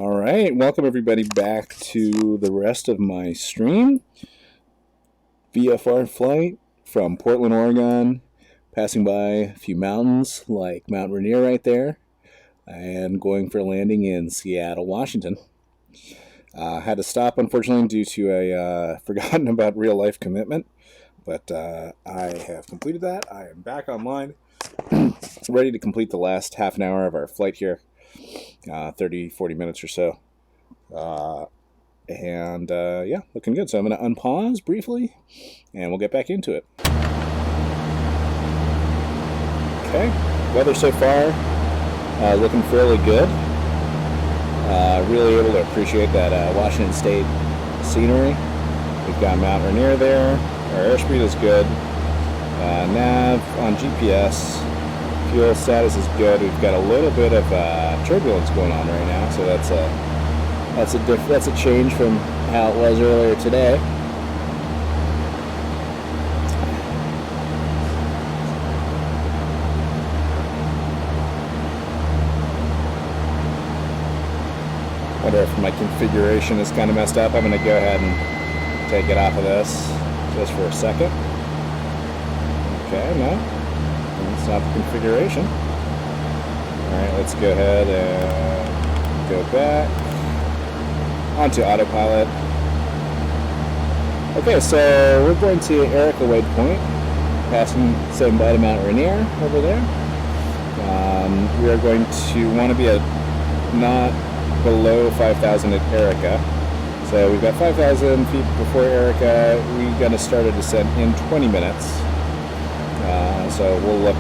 All right, welcome everybody back to the rest of my stream. VFR flight from Portland, Oregon, passing by a few mountains like Mount Rainier right there, and going for a landing in Seattle, Washington. Had to stop, unfortunately, due to a forgotten about real life commitment, but I have completed that. I am back online, ready to complete the last half an hour of our flight here. 30-40 minutes or so, yeah, looking good. So I'm going to unpause briefly and we'll get back into it. Okay, weather so far looking fairly good. Really able to appreciate that Washington State scenery. We've got Mount Rainier there. Our airspeed is good. Nav on GPS. Fuel status is good. We've got a little bit of turbulence going on right now, so that's a change from how it was earlier today. Wonder if my configuration is kind of messed up. I'm going to go ahead and take it off of this just for a second. Okay, no. It's not the configuration. Alright, let's go ahead and go back onto autopilot. Okay, so we're going to Erica Waypoint, passing same by to Mount Rainier over there. We are going to want to be not below 5,000 at Erica. So we've got 5,000 feet before Erica. We're going to start a descent in 20 minutes. So we'll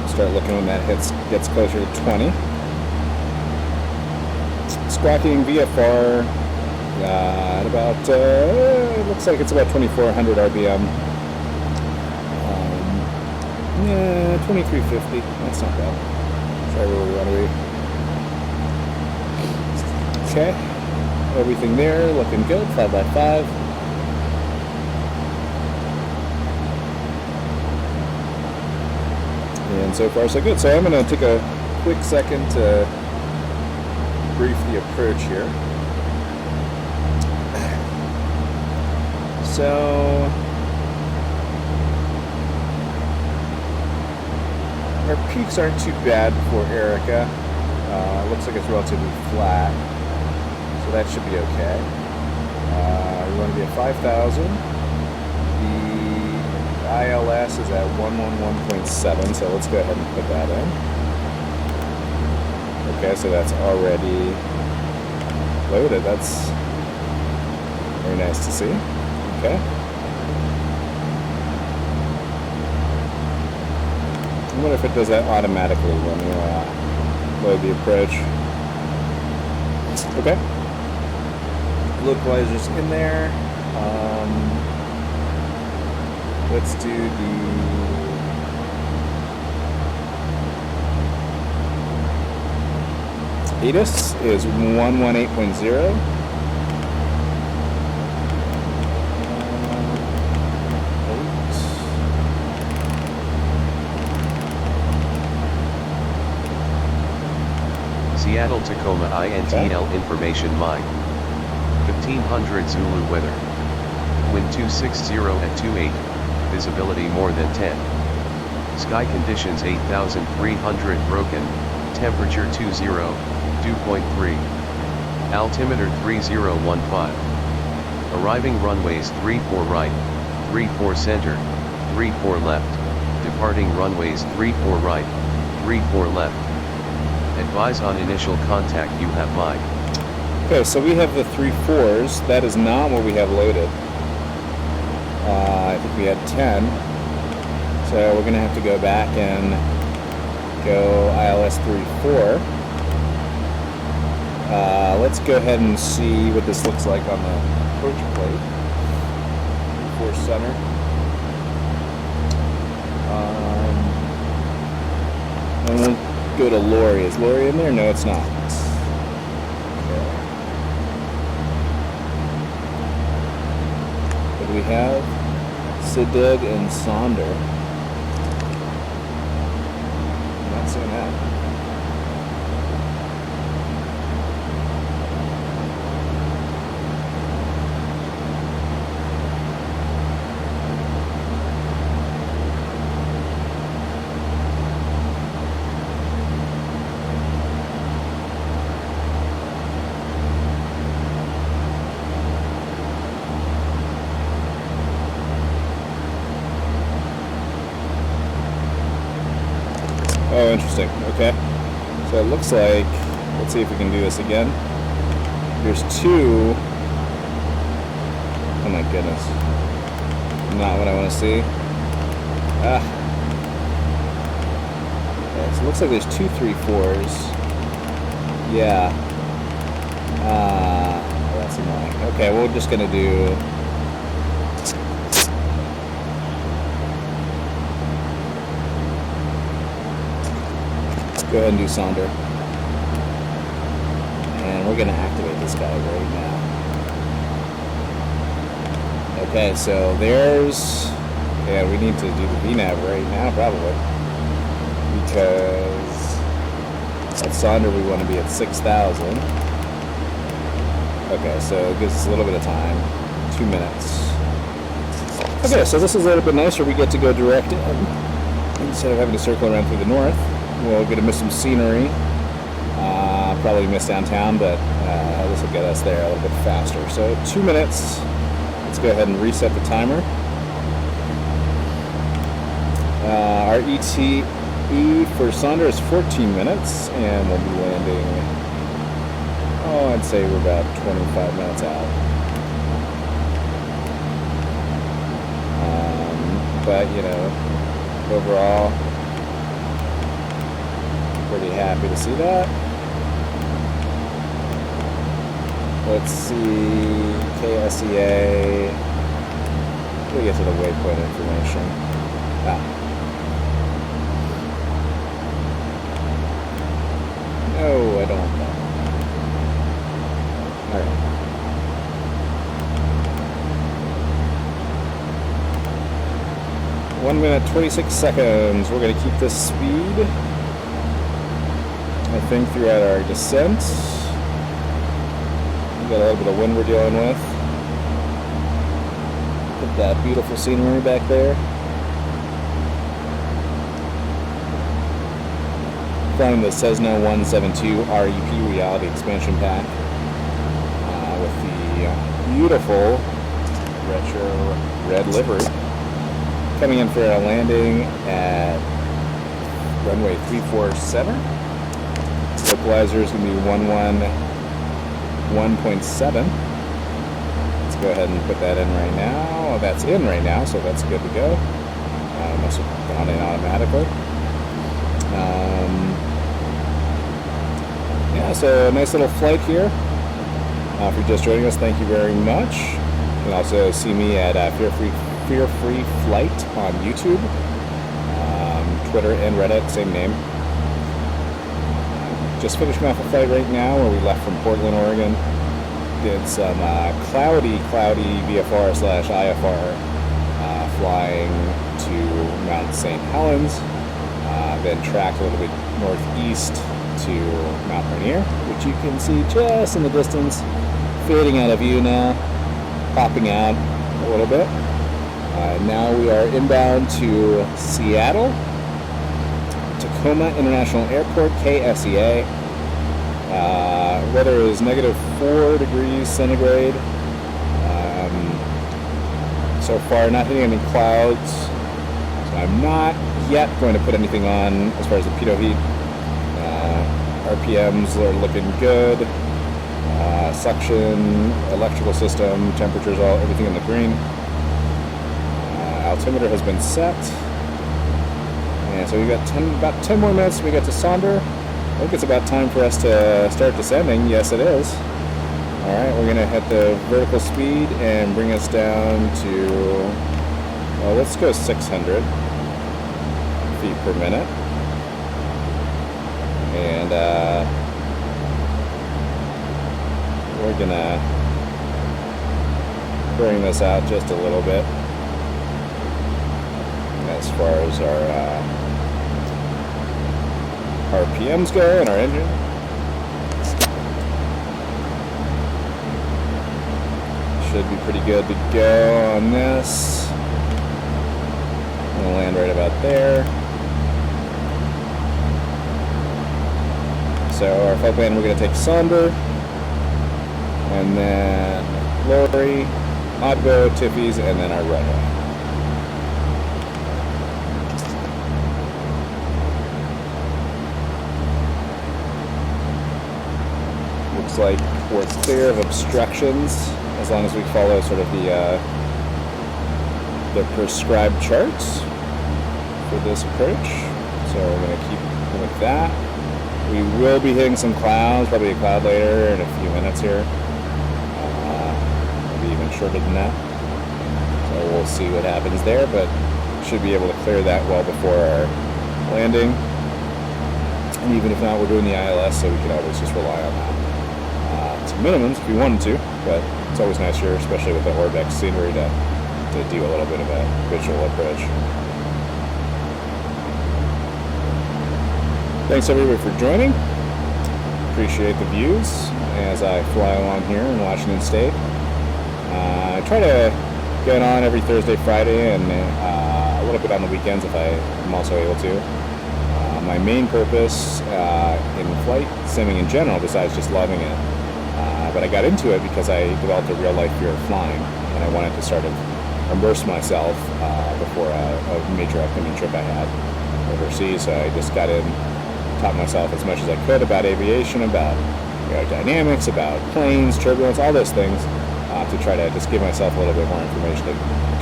start looking when that gets closer to 20. Squawking VFR at about, it looks like it's about 2,400 RPM. Yeah, 2,350. That's not bad. That's right where we want to be. Okay. Everything there looking good. 5x5. And so far so good. So I'm going to take a quick second to brief the approach here. So our peaks aren't too bad for Erica. Looks like it's relatively flat, so that should be okay. We want to be at 5,000. ILS is at 111.7, so let's go ahead and put that in. Okay, so that's already loaded. That's very nice to see. Okay. I wonder if it does that automatically when you load the approach. Okay. Localizer's in there. Let's do the ATIS is 118.0. Seattle Tacoma INTL information mine. 1500 Zulu weather. Wind 260 at 28. Visibility more than 10. Sky conditions 8,300 broken, temperature 20, dew point 3. Altimeter 3015. Arriving runways 34 right, 34 center, 34 left. Departing runways 34 right, 34 left. Advise on initial contact you have mine. Okay, so we have the 3-4s. That is not what we have loaded. I think we had 10, so we're going to have to go back and go ILS 34. Let's go ahead and see what this looks like on the approach plate. 34 center. And we'll go to Lori. Is Lori in there? No, it's not. What do we have? Siddig and Sonder. I'm not seeing that. interesting. Okay. So it looks like, let's see if we can do this again. There's two. Oh my goodness. Not what I want to see. Okay, so it looks like there's 2 3/4s. Yeah. That's annoying. Okay, we're just gonna do. Go ahead and do Sonder. And we're gonna activate this guy right now. Okay, so there's. Yeah, we need to do the VNAV right now, probably. Because at Sonder we want to be at 6,000. Okay, so it gives us a little bit of time. 2 minutes. Okay, so this is a little bit nicer. We get to go direct in instead of having to circle around through the north. We'll get to miss some scenery. Probably miss downtown, but this will get us there a little bit faster. So 2 minutes. Let's go ahead and reset the timer. Our ETE for Sonder is 14 minutes, and we'll be landing, I'd say we're about 25 minutes out. But, overall, pretty happy to see that. Let's see, KSEA. We'll get to the waypoint information. No, I don't want that. Alright. One minute, 26 seconds. We're going to keep this speed, I think, throughout our descent. We've got a little bit of wind we're dealing with. Look at that beautiful scenery back there. Flying the Cessna 172 REP Reality Expansion Pack with the beautiful retro red livery. Coming in for a landing at runway 347. Localizer is going to be 111.7. Let's go ahead and put that in right now. That's in right now, so that's good to go. Must have gone in automatically. Yeah, so nice little flight here. If you're just joining us, thank you very much. You can also see me at fearfreeflight on YouTube, Twitter, and Reddit, same name. Just finishing off a flight right now where we left from Portland, Oregon. Did some cloudy VFR/IFR flying to Mount St. Helens. Then tracked a little bit northeast to Mount Rainier, which you can see just in the distance, fading out of view now, popping out a little bit. Now we are inbound to Seattle, Tacoma International Airport, KSEA. Weather is -4 degrees centigrade. So far, not hitting any clouds. So I'm not yet going to put anything on as far as the pitot heat. RPMs are looking good. Suction, electrical system, temperatures, everything in the green. Altimeter has been set. And so we got about 10 more minutes. We get to Sonder. I think it's about time for us to start descending. Yes, it is. All right, we're gonna hit the vertical speed and bring us down to, well, let's go 600 feet per minute. And we're gonna bring this out just a little bit as far as our RPMs go and our engine. Should be pretty good to go on this. I'm gonna land right about there. So our flight plan, we're gonna take Sonder, and then Lori, Odbo, Tiffy's, and then our runway. Looks like we're clear of obstructions as long as we follow sort of the prescribed charts for this approach. So we're going to keep with that. We will be hitting some clouds, probably a cloud later in a few minutes here. Maybe even shorter than that. So we'll see what happens there, but should be able to clear that well before our landing. And even if not, we're doing the ILS, so we can always just rely on that to minimums if we wanted to, but it's always nicer, especially with the Orbex scenery, to do a little bit of a visual approach. Thanks everybody for joining. Appreciate the views as I fly along here in Washington State. I try to get on every Thursday, Friday, and a little bit on the weekends if I'm also able to. My main purpose in flight simming in general, besides just loving it, but I got into it because I developed a real-life fear of flying, and I wanted to sort of immerse myself before a major upcoming trip I had overseas. So I just got in, taught myself as much as I could about aviation, about dynamics, about planes, turbulence, all those things, to try to just give myself a little bit more information to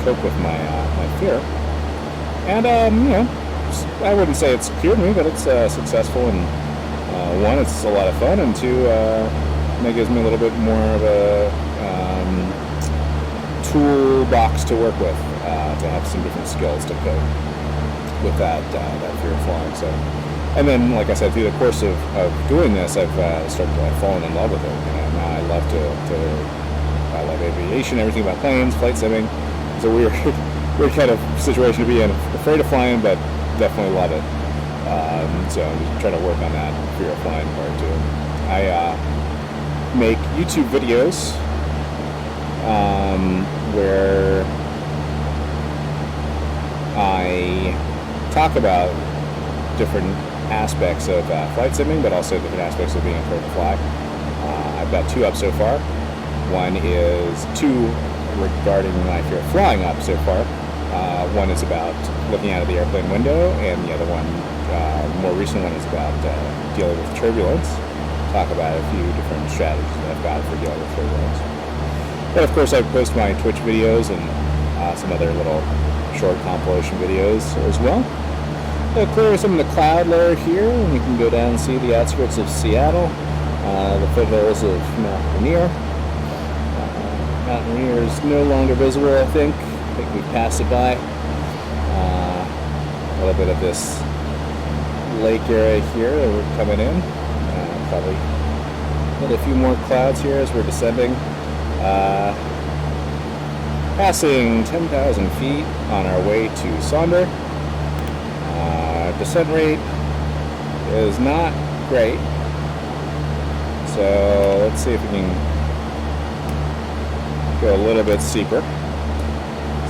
cope with my fear. And I wouldn't say it's cured me, but it's successful. And one, it's a lot of fun, and two, it gives me a little bit more of a toolbox to work with, to have some different skills to cope with that fear of flying. So, and then, like I said, through the course of doing this, I've started to fall in love with it. Now I love I love aviation, everything about planes, flight simming. It's a weird kind of situation to be in. Afraid of flying, but definitely love it. So I'm just trying to work on that fear of flying part too. I make YouTube videos where I talk about different aspects of flight simming, but also different aspects of being afraid to fly. I've got 2 up so far. One is 2 regarding my fear of flying up so far. One is about looking out of the airplane window, and the other one, more recent one, is about dealing with turbulence. Talk about a few different strategies that I've got for dealing with turbulence. But of course, I post my Twitch videos and some other little short compilation videos as well. I'll clear some of the cloud layer here, and you can go down and see the outskirts of Seattle, the foothills of Mount Rainier. Mount Rainier is no longer visible, I think. I think we've passed it by. A little bit of this lake area here that we're coming in. Probably hit a few more clouds here as we're descending. Passing 10,000 feet on our way to Sonder. Descent rate is not great. So let's see if we can go a little bit steeper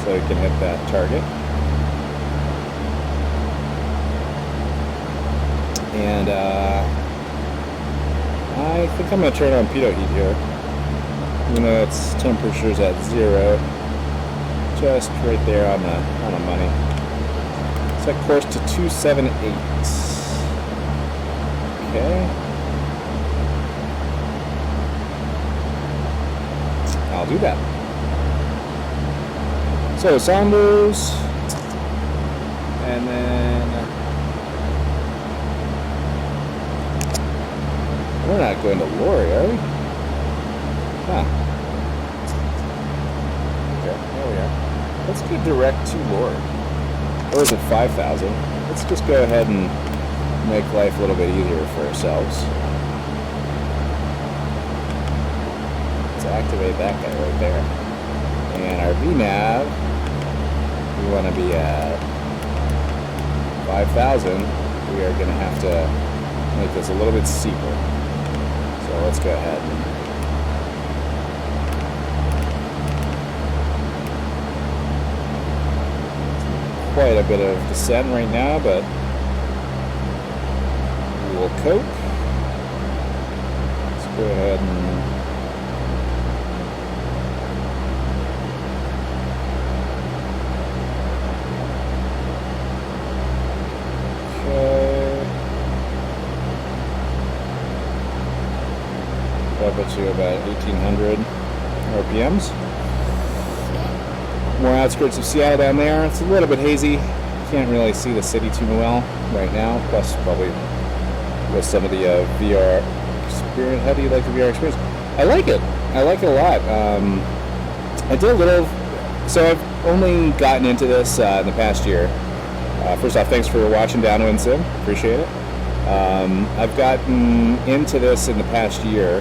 so we can hit that target. And I think I'm going to turn on pitot heat here, even though its temperature's at 0, just right there on the money. Set course to 278. Okay. I'll do that. So Saunders, and then we're not going to Lori, are we? Huh. Okay, there we are. Let's go direct to Lori. Or is it 5,000? Let's just go ahead and make life a little bit easier for ourselves. Let's activate that guy right there. And our VNAV, we want to be at 5,000. We are going to have to make this a little bit steeper. So let's go ahead and quite a bit of descent right now, but we'll cope. Let's go ahead and up to about 1,800 RPMs. More outskirts of Seattle down there. It's a little bit hazy. Can't really see the city too well right now. Plus, probably with some of the VR experience. How do you like the VR experience? I like it. I like it a lot. I did a little. So I've only gotten into this in the past year. First off, thanks for watching Downwind Sim. Appreciate it. I've gotten into this in the past year.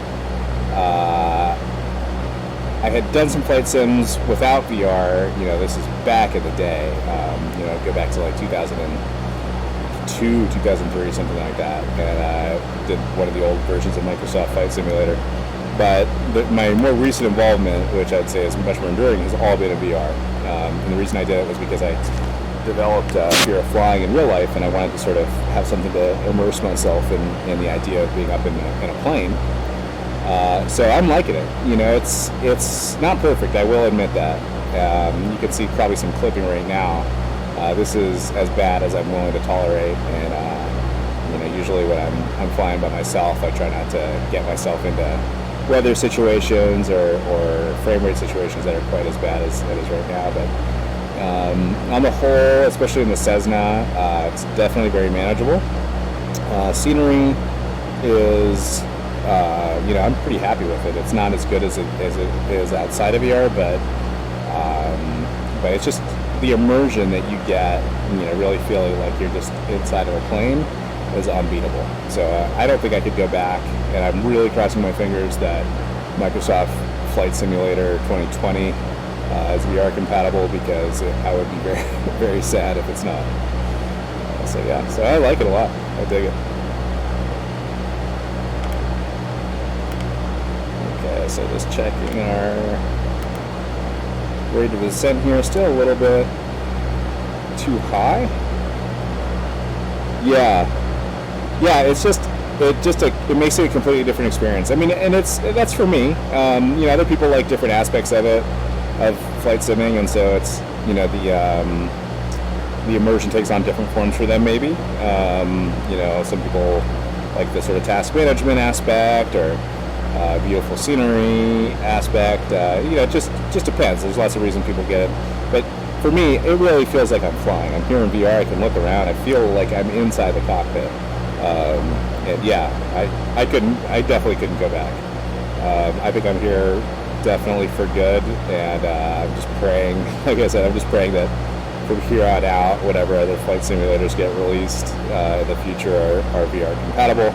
I had done some flight sims without VR. This is back in the day. Go back to like 2002, 2003, something like that. And I did one of the old versions of Microsoft Flight Simulator. But my more recent involvement, which I'd say is much more enduring, has all been in VR. And the reason I did it was because I developed fear of flying in real life, and I wanted to sort of have something to immerse myself in the idea of being up in a plane. So I'm liking it. It's not perfect, I will admit that. You can see probably some clipping right now. This is as bad as I'm willing to tolerate, and usually when I'm flying by myself, I try not to get myself into weather situations or frame rate situations that are quite as bad as it is right now. But on the whole, especially in the Cessna, it's definitely very manageable. Scenery is, I'm pretty happy with it. It's not as good as it is outside of VR, but it's just the immersion that you get, really feeling like you're just inside of a plane is unbeatable. So I don't think I could go back, and I'm really crossing my fingers that Microsoft Flight Simulator 2020 is VR compatible, because I would be very, very sad if it's not. So I like it a lot. I dig it. Okay, so just checking our rate of descent here. Still a little bit too high. Yeah, it makes it a completely different experience. I mean, and that's for me. Other people like different aspects of it, of flight simming, and so it's the immersion takes on different forms for them. Maybe some people like the sort of task management aspect, or beautiful scenery aspect. It just depends. There's lots of reasons people get it, but for me, it really feels like I'm flying. I'm here in VR. I can look around. I feel like I'm inside the cockpit. And I definitely couldn't go back. I think I'm here definitely for good, and I'm just praying, like I said, I'm just praying that from here on out, whatever other flight simulators get released in the future are VR compatible.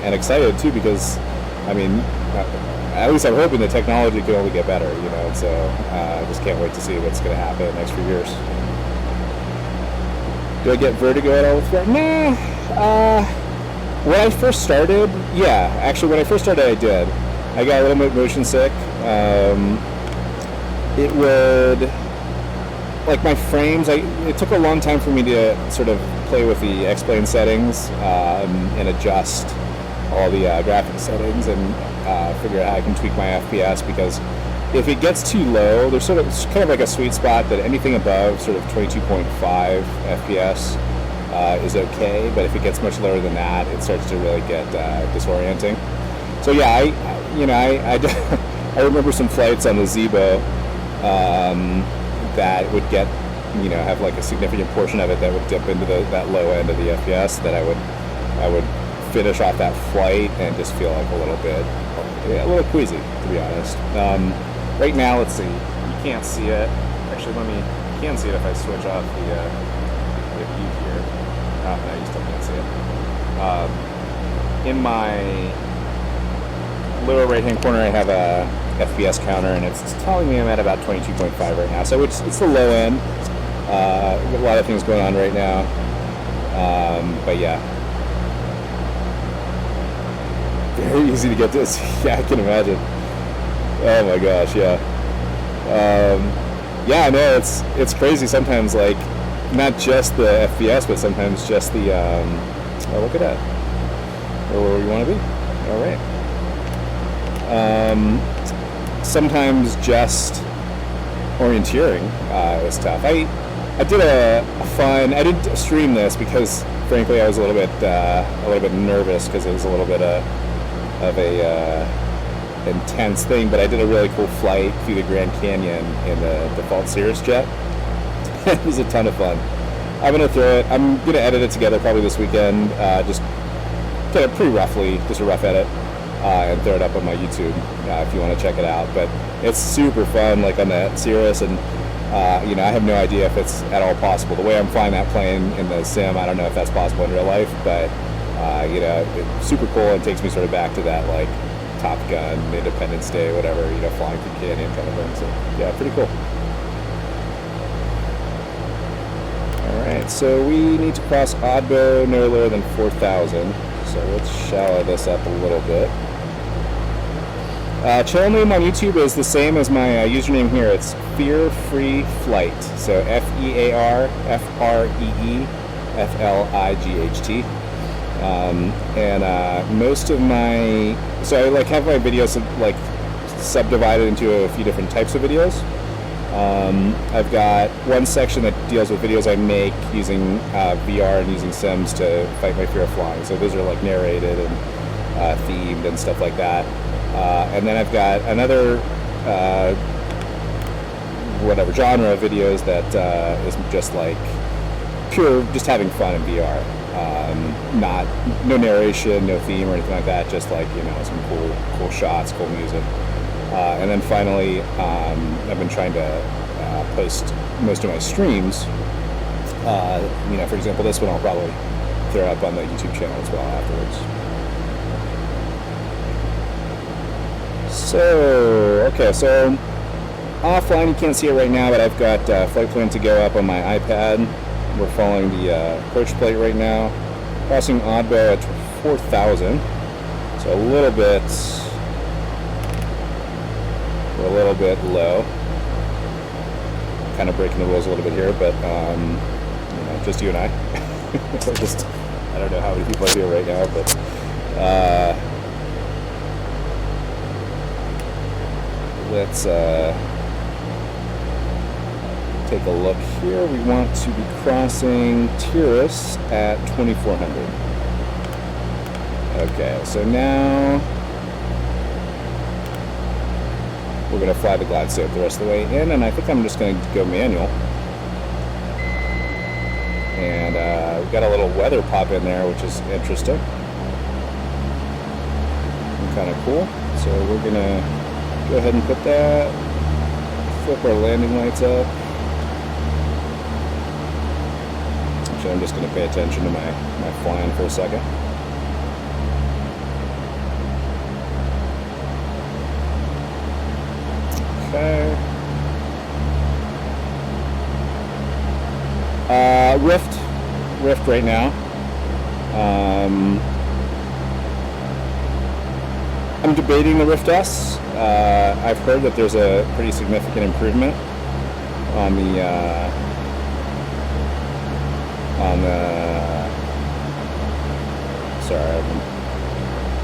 And excited too, because at least I'm hoping the technology can only get better, so I just can't wait to see what's going to happen in the next few years. Do I get vertigo at all with VR? Nah. When I first started, when I first started, I did. I got a little bit motion sick. It would, like my frames, it took a long time for me to sort of play with the X-Plane settings and adjust all the graphic settings and figure out how I can tweak my FPS, because if it gets too low, it's kind of like a sweet spot that anything above sort of 22.5 FPS is okay, but if it gets much lower than that, it starts to really get disorienting. So I remember some flights on the Zebo that would get, have like a significant portion of it that would dip into that low end of the FPS, that I would finish off that flight and just feel like a little queasy, to be honest. Right now, let's see. You can't see it. Actually, you can see it if I switch off the view here. No, you still can't see it. In my lower right-hand corner, I have a FPS counter, and it's telling me I'm at about 22.5 right now. So it's the low end. A lot of things going on right now. But yeah. Very easy to get this. Yeah, I can imagine. Oh my gosh, yeah. No, it's crazy sometimes, like, not just the FPS, but sometimes just the, look at that. Or where we want to be. All right. Sometimes just orienteering is tough. I did a fun, I didn't stream this because, frankly, I was a little bit nervous, because it was a little bit of a intense thing, but I did a really cool flight through the Grand Canyon in the default Cirrus jet. It was a ton of fun. I'm gonna throw it. I'm gonna edit it together probably this weekend. Just kind of pretty roughly, just a rough edit, and throw it up on my YouTube if you want to check it out. But it's super fun, like on that Cirrus, and you know, I have no idea if it's at all possible. The way I'm flying that plane in the sim, I don't know if that's possible in real life, but you know, it's super cool and takes me sort of back to that like Top Gun, Independence Day, whatever, you know, flying through canyon kind of thing. So yeah, pretty cool. Alright, so we need to cross Oddbow no lower than 4,000. So let's shallow this up a little bit. Channel name on YouTube is the same as my username here. It's fearfreeflight. So FearFreeflight. And most of my, so I like have my videos like subdivided into a few different types of videos. I've got one section that deals with videos I make using VR and using sims to fight my fear of flying. So those are like narrated and themed and stuff like that. And then I've got another whatever genre of videos that is just like pure, just having fun in VR. No narration, no theme or anything like that. Just like, you know, some cool shots, cool music. And then finally, I've been trying to post most of my streams. You know, for example, this one I'll probably throw up on the YouTube channel as well afterwards. So, okay, so offline, you can't see it right now, but I've got flight plan to go up on my iPad. We're following the approach plate right now. Crossing Oddbow at 4,000. So we're a little bit low. Kind of breaking the rules a little bit here, but you know, just you and I. I don't know how many people are here right now, but let's take a look here. We want to be crossing Cirrus at 2,400. Okay, so now we're going to fly the glide slope the rest of the way in, and I think I'm just going to go manual. And we've got a little weather pop in there, which is interesting. Kind of cool. So we're going to go ahead and put that, flip our landing lights up. Actually, I'm just going to pay attention to my flying for a second. Okay. Rift right now. I'm debating the Rift S. I've heard that there's a pretty significant improvement on the sorry, I'm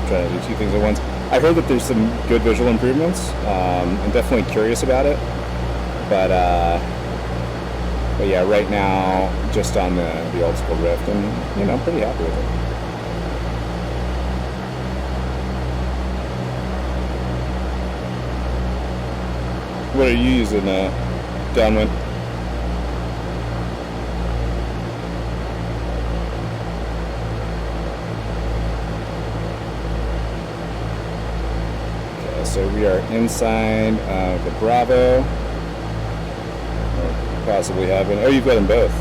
trying to do two things at once. I heard that there's some good visual improvements. I'm definitely curious about it, but yeah, right now just on the old school Rift, and you know, I'm pretty happy with it. What are you using, downwind? Okay, so we are inside the Bravo. Or possibly having. Oh, you've got them both.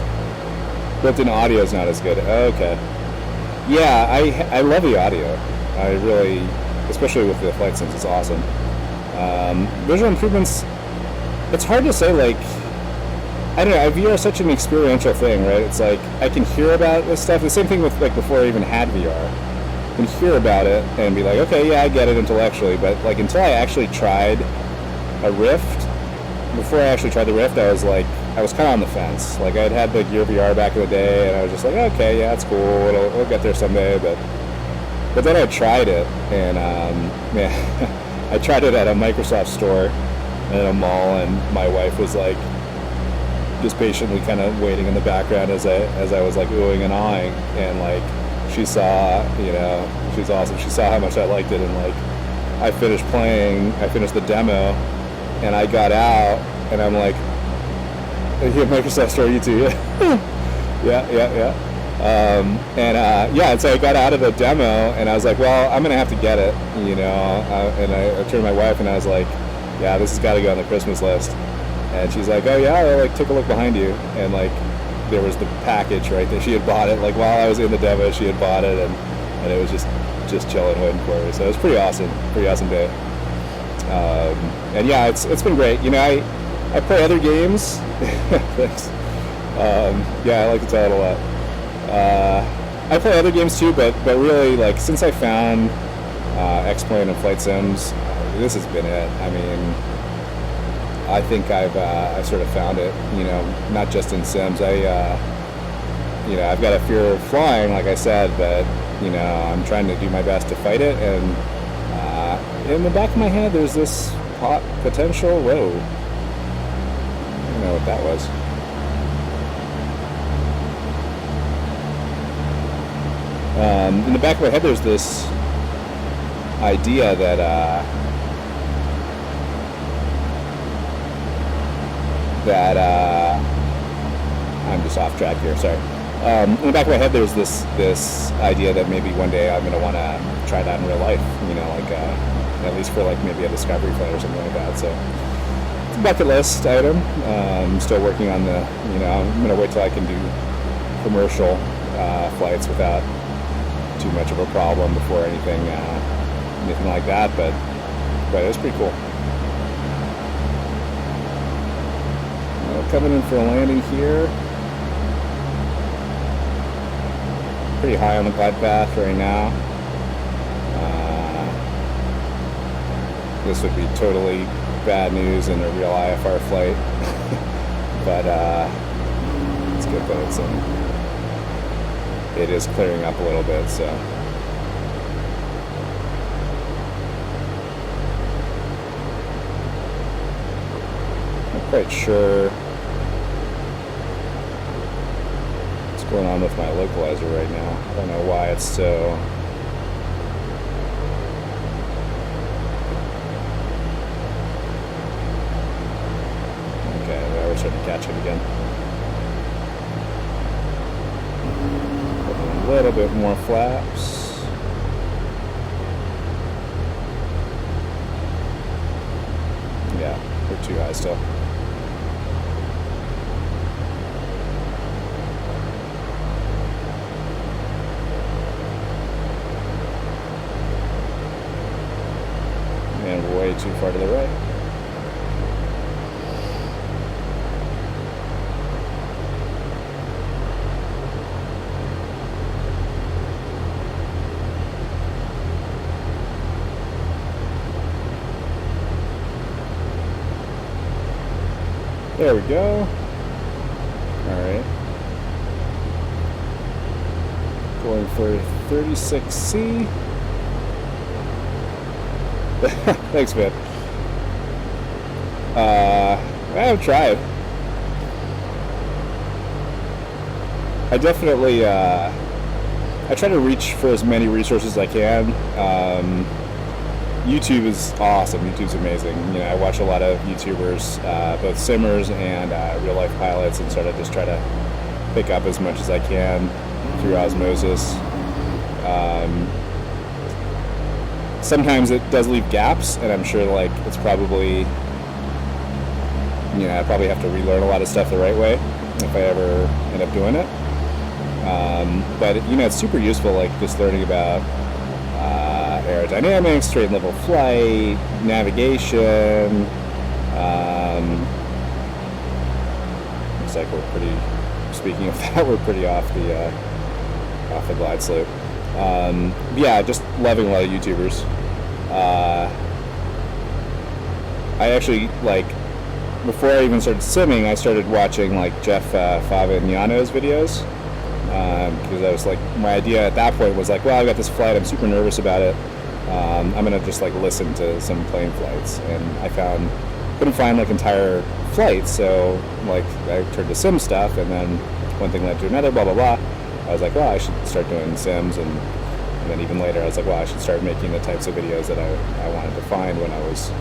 Built-in audio is not as good. Okay. Yeah, I love the audio. I really, especially with the flight sims, it's awesome. Visual improvements. It's hard to say, like, I don't know, VR is such an experiential thing, right? It's like, I can hear about this stuff. The same thing with, like, before I even had VR. I can hear about it and be like, okay, yeah, I get it intellectually, but, like, until I actually tried a Rift, before I actually tried the Rift, I was kind of on the fence. Like, I'd had the Gear VR back in the day, and I was just like, okay, yeah, it's cool, we'll get there someday, but then I tried it, and, yeah, I tried it at a Microsoft store in a mall, and my wife was like just patiently kind of waiting in the background as I was like oohing and awing, and like she saw, you know, she's awesome. She saw how much I liked it, and like I finished the demo, and I got out, and I'm like, "Yeah, Microsoft Store YouTube." yeah. And so I got out of the demo, and I was like, well, I'm gonna have to get it, and I turned to my wife, and I was like, yeah, this has got to go on the Christmas list. And she's like, oh yeah, well, like, take a look behind you, and like there was the package right there. She had bought it, like, while I was in the demo, she had bought it, and it was just chilling, waiting for me. So it was pretty awesome day. And yeah, it's been great. I play other games. Thanks. Yeah, I like to tell it a lot. I play other games too, but really, like, since I found X-Plane and Flight Sims, this has been it. I mean, I think I've sort of found it. Not just in Sims. I've got a fear of flying, like I said, but I'm trying to do my best to fight it. And in the back of my head, there's this potential. Whoa! I don't know what that was. In the back of my head, there's this idea that I'm just off track here. Sorry. In the back of my head, there's this idea that maybe one day I'm going to want to try that in real life. At least for like maybe a discovery flight or something like that. So it's a bucket list item. I'm still working on the. I'm going to wait till I can do commercial flights without too much of a problem before anything like that, but it was pretty cool. Coming in for a landing here. Pretty high on the glide path right now. This would be totally bad news in a real IFR flight, but it's good that it is clearing up a little bit, so. Not quite sure what's going on with my localizer right now. I don't know why it's so. Okay, now we're starting to catch it again. A little bit more flaps. Yeah, we're too high still. And way too far to the right. There we go. Alright. Going for 36C. Thanks, man. I've tried. I definitely, I try to reach for as many resources as I can. YouTube is awesome. YouTube's amazing. I watch a lot of YouTubers, both simmers and real life pilots, and sort of just try to pick up as much as I can through osmosis. Sometimes it does leave gaps, and I'm sure like it's probably, I probably have to relearn a lot of stuff the right way if I ever end up doing it. But it's super useful, like just learning about aerodynamics, straight and level flight, navigation. Looks like we're pretty. Speaking of that, we're pretty off the glide slope. Yeah, just loving a lot of YouTubers. I actually, like, before I even started simming, I started watching like Jeff Favignano's videos. Because I was like, my idea at that point was like, well, I got this flight, I'm super nervous about it. I'm gonna just like listen to some plane flights, and I couldn't find like entire flights, so like I turned to sim stuff, and then one thing led to another, blah blah blah. I was like, well, I should start doing sims, and And then even later, I was like, well, I should start making the types of videos that I wanted to find when I was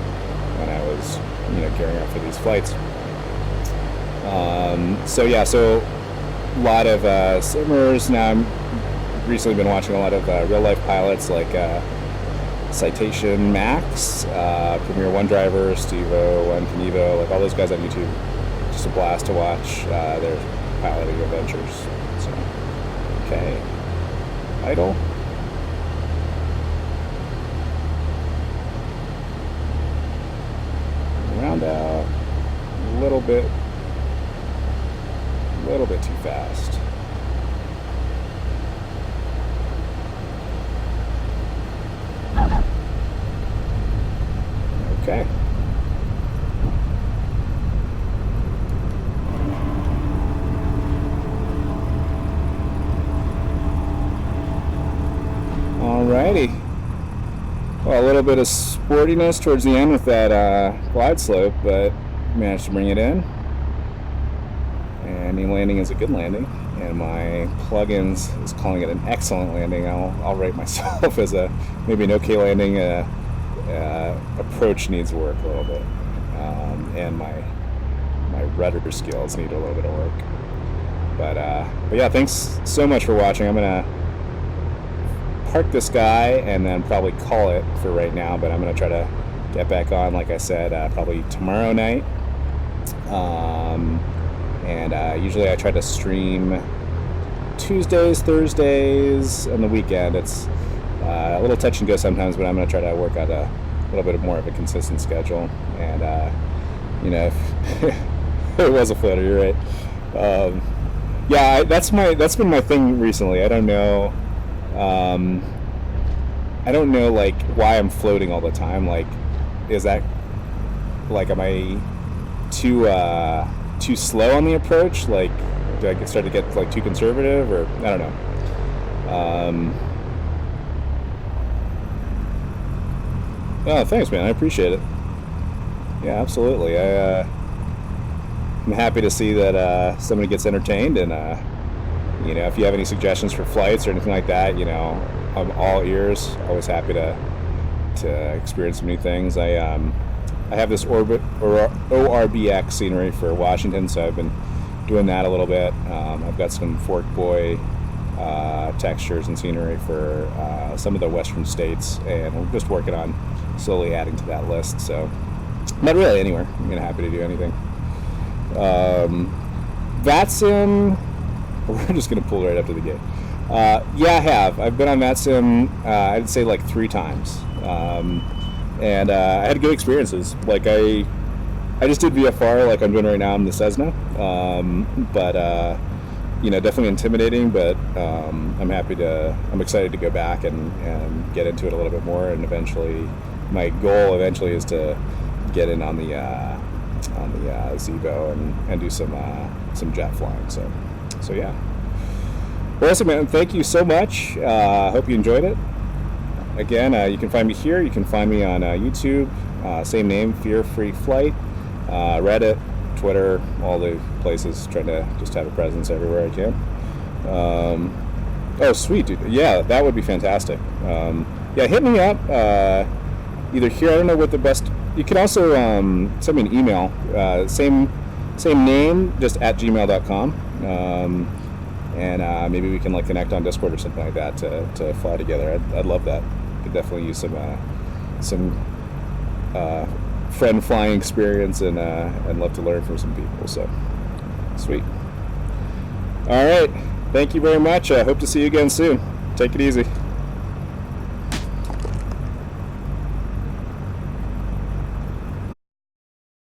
gearing up for these flights. So a lot of simmers. Now I'm recently been watching a lot of real life pilots like Citation Max, Premier One Driver, Steve-O, One Knievo, like all those guys on YouTube. Just a blast to watch their piloting adventures. So, okay, idle. Round out a little bit too fast. Okay. Alrighty. Well, a little bit of sportiness towards the end with that glide slope, but managed to bring it in. And the landing is a good landing, and my plugins is calling it an excellent landing. I'll rate myself as maybe an okay landing. Approach needs work a little bit, and my rudder skills need a little bit of work. But yeah, thanks so much for watching. I'm gonna park this guy and then probably call it for right now, but I'm gonna try to get back on, like I said, probably tomorrow night. And usually I try to stream Tuesdays, Thursdays, and the weekend. It's a little touch and go sometimes, but I'm going to try to work out a little bit more of a consistent schedule. And if it was a floater, you're right. Yeah, that's been my thing recently. I don't know like why I'm floating all the time. Like, is that like, am I too slow on the approach? Like, do I start to get like too conservative, or I don't know. Oh, thanks, man. I appreciate it. Yeah, absolutely. I'm happy to see that somebody gets entertained, and if you have any suggestions for flights or anything like that, I'm all ears. Always happy to experience some new things. I have this ORBX scenery for Washington, so I've been doing that a little bit. I've got some Fork Boy textures and scenery for some of the western states, and we're just working on slowly adding to that list. So, not really anywhere. I'm happy to do anything. VATSIM, we're just going to pull right up to the gate. Yeah, I have. I've been on VATSIM, I'd say like 3 times. And I had good experiences. Like I just did VFR like I'm doing right now in the Cessna, but definitely intimidating. But I'm excited to go back and get into it a little bit more. And eventually, my goal is to get in on the Zebo and do some jet flying. So yeah. Well, awesome, man. Thank you so much. Hope you enjoyed it. Again, you can find me here. You can find me on YouTube, same name, fearfreeflight, Reddit, Twitter, all the places. Trying to just have a presence everywhere I can. Oh, sweet, dude. Yeah, that would be fantastic. Yeah, hit me up. Either here, I don't know what the best. You can also send me an email. Same name, just at gmail.com. And maybe we can like connect on Discord or something like that to fly together. I'd love that. Could definitely use some friend flying experience, and love to learn from some people. So sweet. All right, thank you very much. I hope to see you again soon. Take it easy.